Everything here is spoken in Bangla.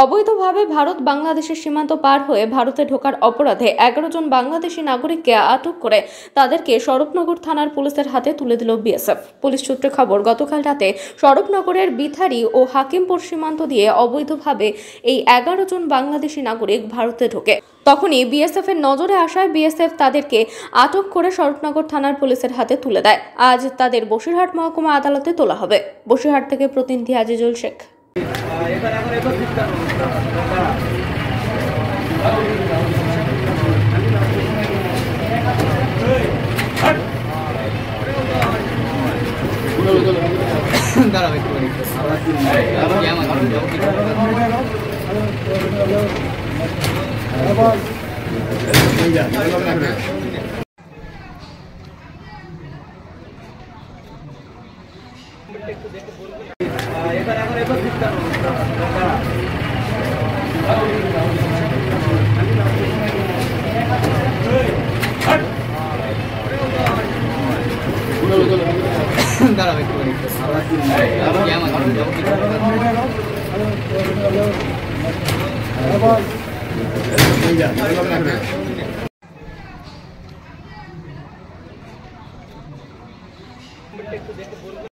অবৈধভাবে ভারত বাংলাদেশের সীমান্ত পার হয়ে ভারতে ঢোকার অপরাধে 11 জন বাংলাদেশি নাগরিককে আটক করে তাদেরকে স্বরূপনগর থানার পুলিশের হাতে তুলে দিল বিএসএফ। পুলিশ সূত্রে খবর, গতকাল রাতে স্বরূপনগরের বিথারি ও হাকিমপুর সীমান্ত দিয়ে অবৈধভাবে এই 11 জন বাংলাদেশি নাগরিক ভারতে ঢোকে। তখনই বিএসএফ এর নজরে আসায় বিএসএফ তাদেরকে আটক করে স্বরূপনগর থানার পুলিশের হাতে তুলে দেয়। আজ তাদের বসিরহাট মহকুমা আদালতে তোলা হবে। বসিরহাট থেকে প্রতিনিধি আজিজুল শেখ। দাঁড়াও